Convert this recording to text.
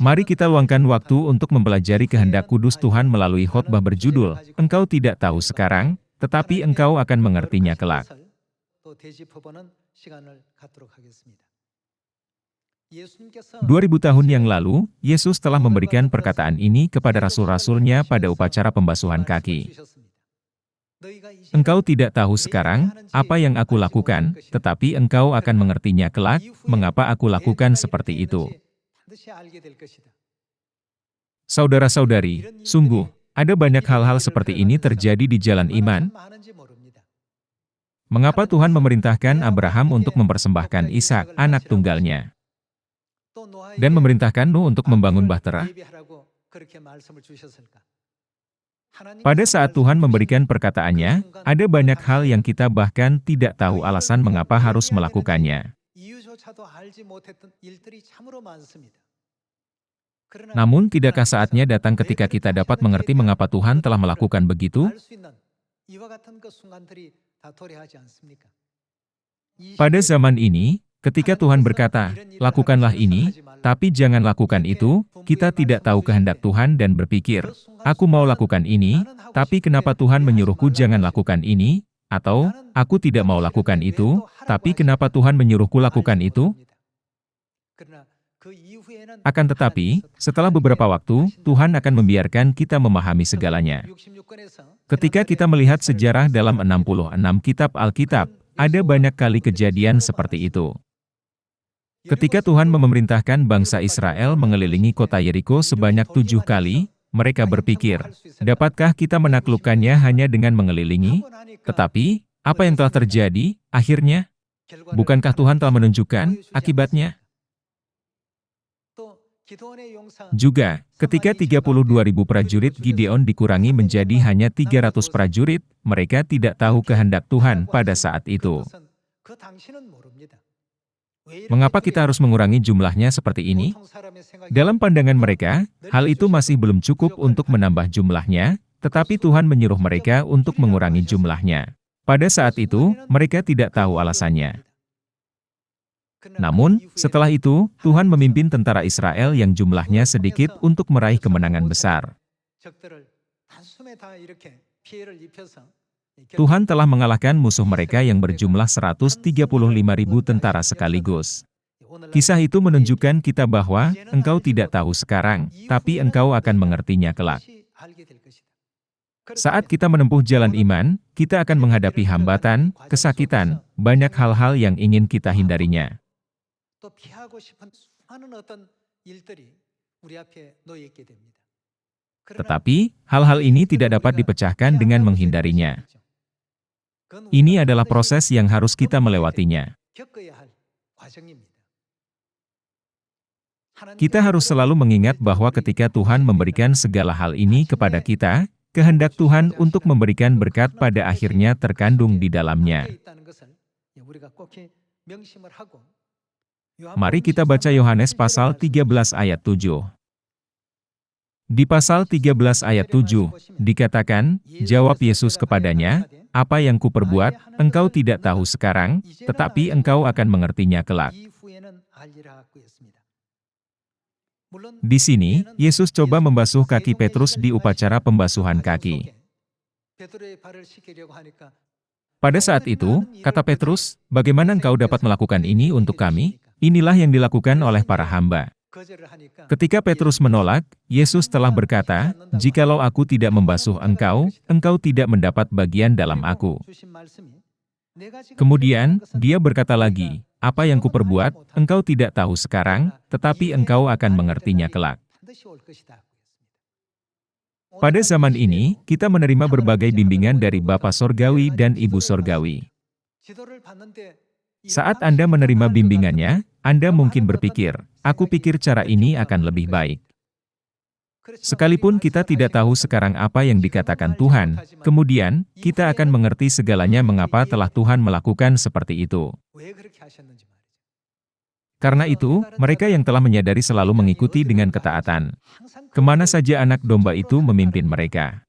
Mari kita luangkan waktu untuk mempelajari kehendak kudus Tuhan melalui khotbah berjudul, Engkau tidak tahu sekarang, tetapi engkau akan mengertinya kelak. 2000 tahun yang lalu, Yesus telah memberikan perkataan ini kepada rasul-rasulnya pada upacara pembasuhan kaki. Engkau tidak tahu sekarang, apa yang aku lakukan, tetapi engkau akan mengertinya kelak, mengapa aku lakukan seperti itu. Saudara-saudari, sungguh, ada banyak hal-hal seperti ini terjadi di jalan iman. Mengapa Tuhan memerintahkan Abraham untuk mempersembahkan Ishak, anak tunggalnya? Dan memerintahkan Nuh untuk membangun bahtera? Pada saat Tuhan memberikan perkataannya, ada banyak hal yang kita bahkan tidak tahu alasan mengapa harus melakukannya. Namun, tidakkah saatnya datang ketika kita dapat mengerti mengapa Tuhan telah melakukan begitu? Pada zaman ini, ketika Tuhan berkata, "Lakukanlah ini, tapi jangan lakukan itu," kita tidak tahu kehendak Tuhan dan berpikir, "Aku mau lakukan ini, tapi kenapa Tuhan menyuruhku jangan lakukan ini?" Atau, "Aku tidak mau lakukan itu, tapi kenapa Tuhan menyuruhku lakukan itu?" Akan tetapi, setelah beberapa waktu, Tuhan akan membiarkan kita memahami segalanya. Ketika kita melihat sejarah dalam 66 kitab Alkitab, ada banyak kali kejadian seperti itu. Ketika Tuhan memerintahkan bangsa Israel mengelilingi kota Yeriko sebanyak 7 kali, mereka berpikir, dapatkah kita menaklukkannya hanya dengan mengelilingi? Tetapi, apa yang telah terjadi, akhirnya? Bukankah Tuhan telah menunjukkan akibatnya? Juga, ketika 32.000 prajurit Gideon dikurangi menjadi hanya 300 prajurit, mereka tidak tahu kehendak Tuhan pada saat itu. Mengapa kita harus mengurangi jumlahnya seperti ini? Dalam pandangan mereka, hal itu masih belum cukup untuk menambah jumlahnya, tetapi Tuhan menyuruh mereka untuk mengurangi jumlahnya. Pada saat itu, mereka tidak tahu alasannya. Namun, setelah itu, Tuhan memimpin tentara Israel yang jumlahnya sedikit untuk meraih kemenangan besar. Tuhan telah mengalahkan musuh mereka yang berjumlah 135.000 tentara sekaligus. Kisah itu menunjukkan kita bahwa, engkau tidak tahu sekarang, tapi engkau akan mengertinya kelak. Saat kita menempuh jalan iman, kita akan menghadapi hambatan, kesakitan, banyak hal-hal yang ingin kita hindarinya. Tetapi, hal-hal ini tidak dapat dipecahkan dengan menghindarinya. Ini adalah proses yang harus kita melewatinya. Kita harus selalu mengingat bahwa ketika Tuhan memberikan segala hal ini kepada kita, kehendak Tuhan untuk memberikan berkat pada akhirnya terkandung di dalamnya. Mari kita baca Yohanes pasal 13 ayat 7. Di pasal 13 ayat 7, dikatakan, jawab Yesus kepadanya, "Apa yang kuperbuat, engkau tidak tahu sekarang, tetapi engkau akan mengertinya kelak." Di sini, Yesus coba membasuh kaki Petrus di upacara pembasuhan kaki. Pada saat itu, kata Petrus, "Bagaimana engkau dapat melakukan ini untuk kami?" Inilah yang dilakukan oleh para hamba. Ketika Petrus menolak, Yesus telah berkata, "Jikalau aku tidak membasuh engkau, engkau tidak mendapat bagian dalam aku." Kemudian, dia berkata lagi, "Apa yang kuperbuat, engkau tidak tahu sekarang, tetapi engkau akan mengertinya kelak." Pada zaman ini, kita menerima berbagai bimbingan dari Bapa Sorgawi dan Ibu Sorgawi. Saat Anda menerima bimbingannya, Anda mungkin berpikir, "Aku pikir cara ini akan lebih baik." Sekalipun kita tidak tahu sekarang apa yang dikatakan Tuhan, kemudian, kita akan mengerti segalanya mengapa telah Tuhan melakukan seperti itu. Karena itu, mereka yang telah menyadari selalu mengikuti dengan ketaatan. Kemana saja anak domba itu memimpin mereka.